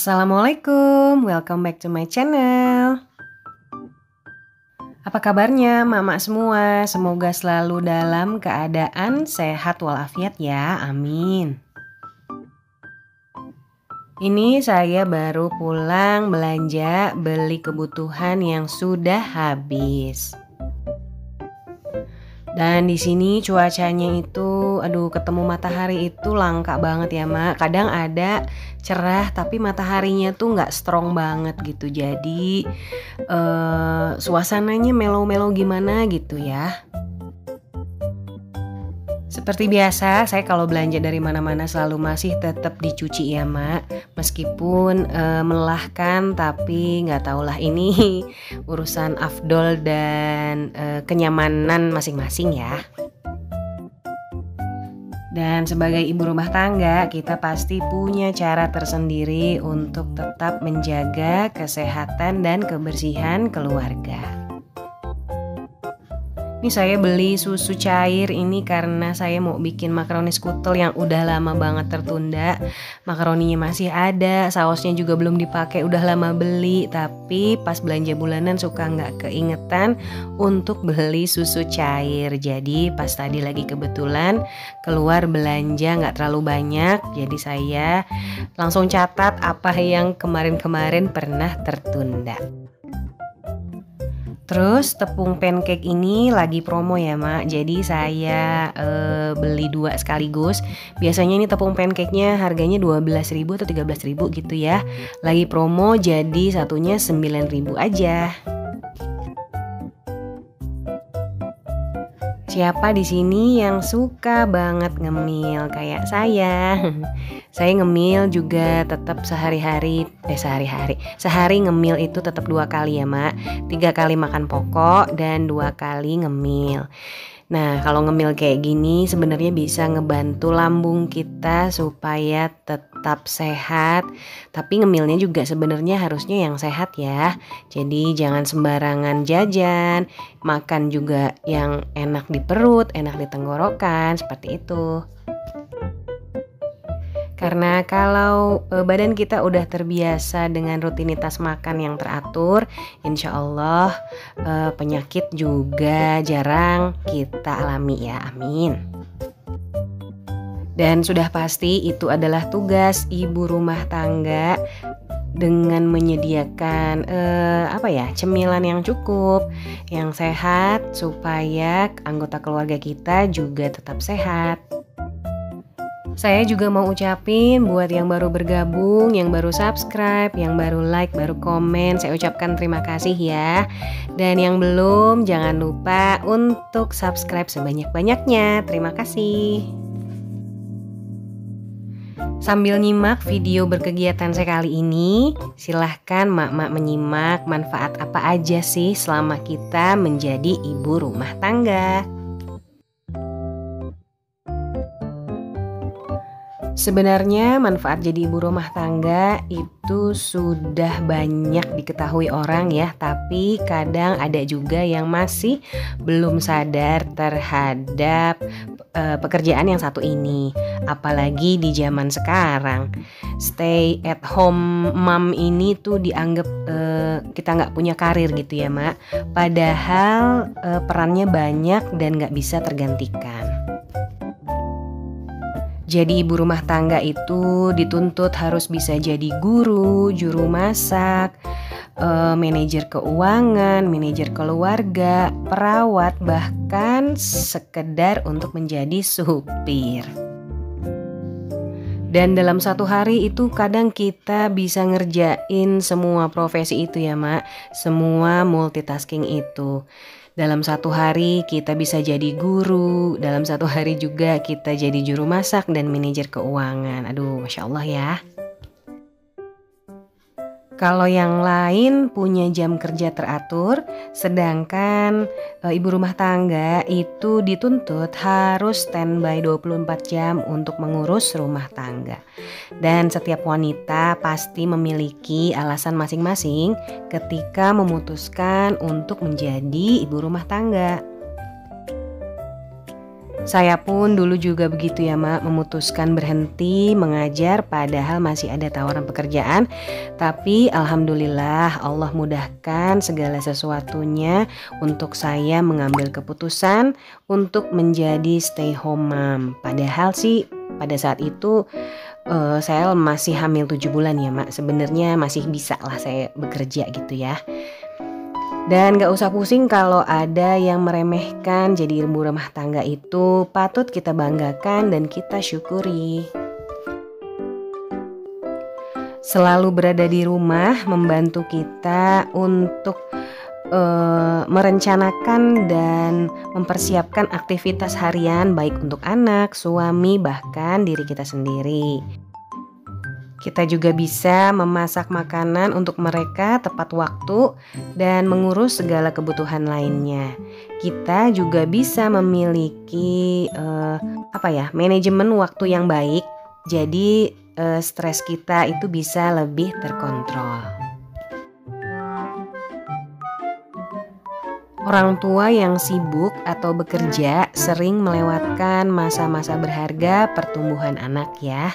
Assalamualaikum, welcome back to my channel. Apa kabarnya mama semua? Semoga selalu dalam keadaan sehat walafiat ya, amin. Ini saya baru pulang belanja beli kebutuhan yang sudah habis. Dan di sini cuacanya itu, ketemu matahari itu langka banget ya mak. Kadang ada cerah tapi mataharinya tuh nggak strong banget gitu. Jadi suasananya melo-melo gimana gitu ya. Seperti biasa, saya kalau belanja dari mana-mana selalu masih tetap dicuci ya mak. Meskipun melelahkan, tapi nggak tahulah ini urusan afdol dan kenyamanan masing-masing ya. Dan sebagai ibu rumah tangga, kita pasti punya cara tersendiri untuk tetap menjaga kesehatan dan kebersihan keluarga. Ini saya beli susu cair ini karena saya mau bikin makaroni skutel yang udah lama banget tertunda. Makaroninya masih ada, sausnya juga belum dipakai, udah lama beli. Tapi pas belanja bulanan suka nggak keingetan untuk beli susu cair. Jadi pas tadi lagi kebetulan keluar belanja nggak terlalu banyak. Jadi saya langsung catat apa yang kemarin-kemarin pernah tertunda. Terus tepung pancake ini lagi promo ya mak. Jadi saya beli 2 sekaligus. Biasanya ini tepung pancake-nya harganya 12.000 atau 13.000 gitu ya. Lagi promo jadi satunya 9.000 aja. Siapa di sini yang suka banget ngemil kayak saya? Saya ngemil juga tetap sehari ngemil itu tetap 2 kali ya mak. 3 kali makan pokok dan 2 kali ngemil. Nah kalau ngemil kayak gini sebenarnya bisa ngebantu lambung kita supaya tetap sehat. Tapi ngemilnya juga sebenarnya harusnya yang sehat ya. Jadi jangan sembarangan jajan. Makan juga yang enak di perut, enak di tenggorokan, seperti itu. Karena kalau badan kita udah terbiasa dengan rutinitas makan yang teratur, insya Allah penyakit juga jarang kita alami ya, amin. Dan sudah pasti itu adalah tugas ibu rumah tangga dengan menyediakan cemilan yang cukup, yang sehat supaya anggota keluarga kita juga tetap sehat. Saya juga mau ucapin buat yang baru bergabung, yang baru subscribe, yang baru like, baru komen, saya ucapkan terima kasih ya. Dan yang belum, jangan lupa untuk subscribe sebanyak-banyaknya. Terima kasih. Sambil nyimak video berkegiatan saya kali ini, silahkan mak-mak menyimak manfaat apa aja sih selama kita menjadi ibu rumah tangga. Sebenarnya manfaat jadi ibu rumah tangga itu sudah banyak diketahui orang ya. Tapi kadang ada juga yang masih belum sadar terhadap pekerjaan yang satu ini. Apalagi di zaman sekarang, stay at home mom ini tuh dianggap kita nggak punya karir gitu ya mak. Padahal perannya banyak dan nggak bisa tergantikan. Jadi ibu rumah tangga itu dituntut harus bisa jadi guru, juru masak, manajer keuangan, manajer keluarga, perawat, bahkan sekedar untuk menjadi supir. Dan dalam satu hari itu kadang kita bisa ngerjain semua profesi itu ya mak, semua multitasking itu. Dalam satu hari kita bisa jadi guru, dalam satu hari juga kita jadi juru masak dan manajer keuangan. Aduh, Masya Allah ya. Kalau yang lain punya jam kerja teratur, sedangkan ibu rumah tangga itu dituntut harus standby 24 jam untuk mengurus rumah tangga. Dan setiap wanita pasti memiliki alasan masing-masing ketika memutuskan untuk menjadi ibu rumah tangga. Saya pun dulu juga begitu ya Mak, memutuskan berhenti mengajar padahal masih ada tawaran pekerjaan. Tapi alhamdulillah Allah mudahkan segala sesuatunya untuk saya mengambil keputusan untuk menjadi stay home mom. Padahal sih pada saat itu saya masih hamil 7 bulan ya Mak. Sebenarnya masih bisa lah saya bekerja gitu ya. Dan gak usah pusing kalau ada yang meremehkan, jadi ibu rumah tangga itu patut kita banggakan dan kita syukuri. Selalu berada di rumah membantu kita untuk merencanakan dan mempersiapkan aktivitas harian baik untuk anak, suami, bahkan diri kita sendiri. Kita juga bisa memasak makanan untuk mereka tepat waktu dan mengurus segala kebutuhan lainnya. Kita juga bisa memiliki manajemen waktu yang baik. Jadi stres kita itu bisa lebih terkontrol. Orang tua yang sibuk atau bekerja sering melewatkan masa-masa berharga pertumbuhan anak ya.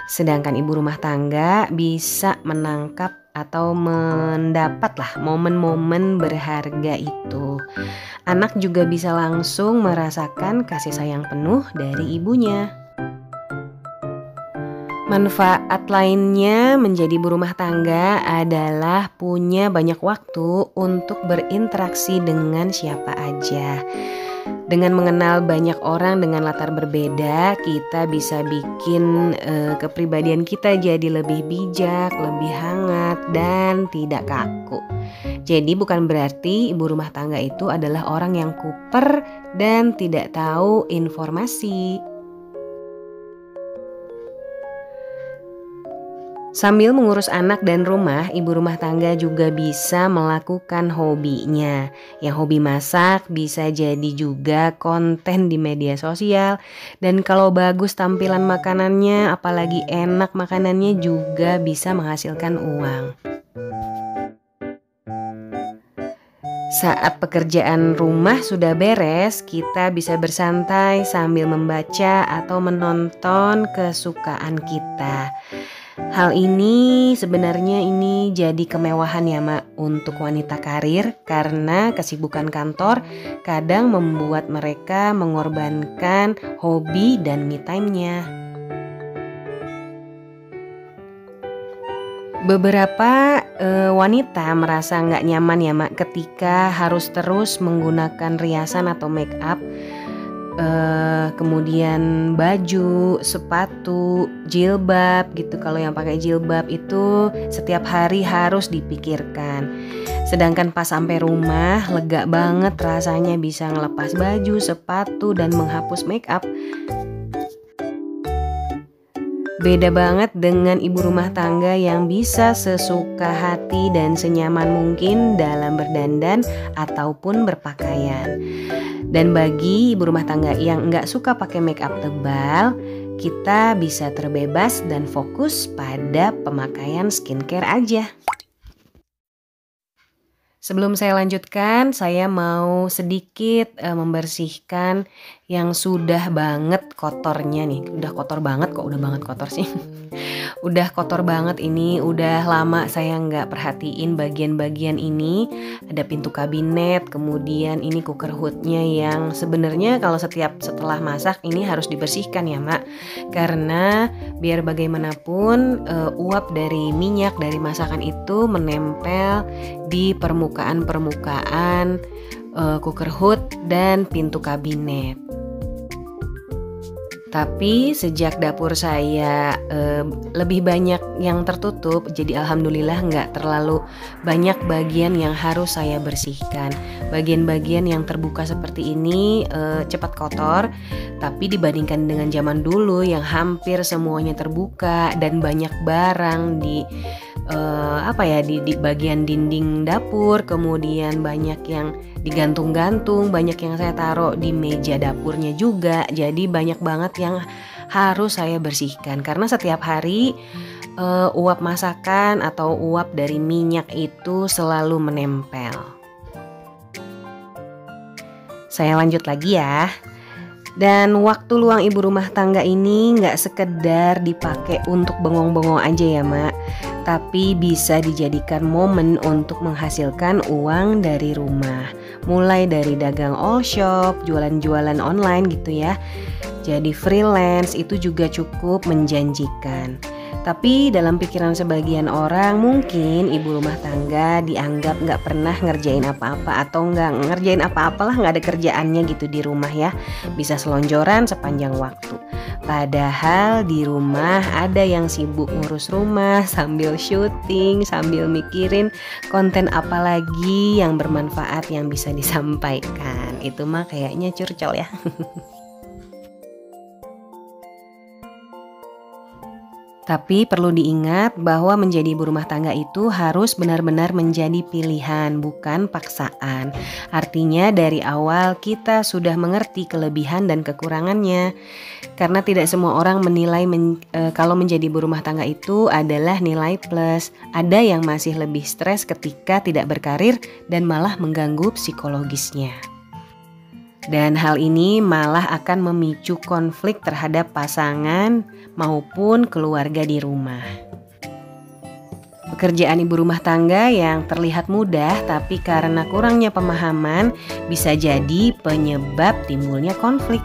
Sedangkan ibu rumah tangga bisa menangkap atau mendapatlah momen-momen berharga itu. Anak juga bisa langsung merasakan kasih sayang penuh dari ibunya. Manfaat lainnya menjadi ibu rumah tangga adalah punya banyak waktu untuk berinteraksi dengan siapa aja. Dengan mengenal banyak orang dengan latar berbeda, kita bisa bikin kepribadian kita jadi lebih bijak, lebih hangat, dan tidak kaku. Jadi bukan berarti ibu rumah tangga itu adalah orang yang kuper dan tidak tahu informasi. Sambil mengurus anak dan rumah, ibu rumah tangga juga bisa melakukan hobinya. Yang hobi masak bisa jadi juga konten di media sosial. Dan kalau bagus tampilan makanannya, apalagi enak makanannya, juga bisa menghasilkan uang. Saat pekerjaan rumah sudah beres, kita bisa bersantai sambil membaca atau menonton kesukaan kita. Hal ini sebenarnya ini jadi kemewahan ya Mak untuk wanita karir, karena kesibukan kantor kadang membuat mereka mengorbankan hobi dan me time-nya. Beberapa wanita merasa nggak nyaman ya Mak ketika harus terus menggunakan riasan atau make up. Kemudian baju, sepatu, jilbab gitu. Kalau yang pakai jilbab itu setiap hari harus dipikirkan. Sedangkan pas sampai rumah lega banget rasanya bisa ngelepas baju, sepatu, dan menghapus make up. Beda banget dengan ibu rumah tangga yang bisa sesuka hati dan senyaman mungkin dalam berdandan ataupun berpakaian. Dan bagi ibu rumah tangga yang nggak suka pakai make up tebal, kita bisa terbebas dan fokus pada pemakaian skincare aja. Sebelum saya lanjutkan, saya mau sedikit membersihkan yang sudah banget kotornya nih. Udah kotor banget kok, udah banget kotor sih. Udah kotor banget ini, udah lama saya nggak perhatiin bagian-bagian ini. Ada pintu kabinet, kemudian ini cooker hoodnya yang sebenarnya kalau setelah masak ini harus dibersihkan ya Mak. Karena biar bagaimanapun uap dari minyak dari masakan itu menempel di permukaan cooker hood dan pintu kabinet. Tapi sejak dapur saya lebih banyak yang tertutup, jadi alhamdulillah nggak terlalu banyak bagian yang harus saya bersihkan. Bagian-bagian yang terbuka seperti ini cepat kotor, tapi dibandingkan dengan zaman dulu yang hampir semuanya terbuka dan banyak barang di di bagian dinding dapur, kemudian banyak yang digantung-gantung, banyak yang saya taruh di meja dapurnya juga. Jadi banyak banget yang harus saya bersihkan karena setiap hari uap masakan atau uap dari minyak itu selalu menempel. Saya lanjut lagi ya. Dan waktu luang ibu rumah tangga ini nggak sekedar dipakai untuk bengong-bengong aja ya Mak, tapi bisa dijadikan momen untuk menghasilkan uang dari rumah. Mulai dari dagang all shop, jualan-jualan online gitu ya. Jadi freelance itu juga cukup menjanjikan. Tapi dalam pikiran sebagian orang mungkin ibu rumah tangga dianggap nggak pernah ngerjain apa-apa atau nggak ngerjain apa-apalah, nggak ada kerjaannya gitu di rumah ya. Bisa selonjoran sepanjang waktu. Padahal di rumah ada yang sibuk ngurus rumah sambil syuting, sambil mikirin konten apa lagi yang bermanfaat yang bisa disampaikan. Itu mah kayaknya curcol ya. Tapi perlu diingat bahwa menjadi ibu rumah tangga itu harus benar-benar menjadi pilihan, bukan paksaan. Artinya dari awal kita sudah mengerti kelebihan dan kekurangannya. Karena tidak semua orang menilai kalau menjadi ibu rumah tangga itu adalah nilai plus. Ada yang masih lebih stres ketika tidak berkarir dan malah mengganggu psikologisnya. Dan hal ini malah akan memicu konflik terhadap pasangan maupun keluarga di rumah. Pekerjaan ibu rumah tangga yang terlihat mudah tapi karena kurangnya pemahaman bisa jadi penyebab timbulnya konflik.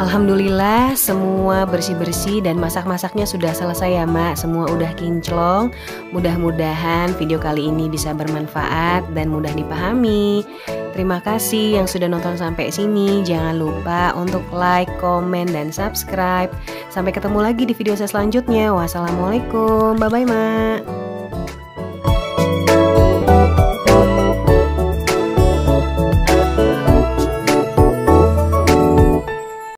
Alhamdulillah semua bersih-bersih dan masak-masaknya sudah selesai ya Mak. Semua udah kinclong. Mudah-mudahan video kali ini bisa bermanfaat dan mudah dipahami. Terima kasih yang sudah nonton sampai sini. Jangan lupa untuk like, komen, dan subscribe. Sampai ketemu lagi di video saya selanjutnya. Wassalamualaikum. Bye-bye Mak.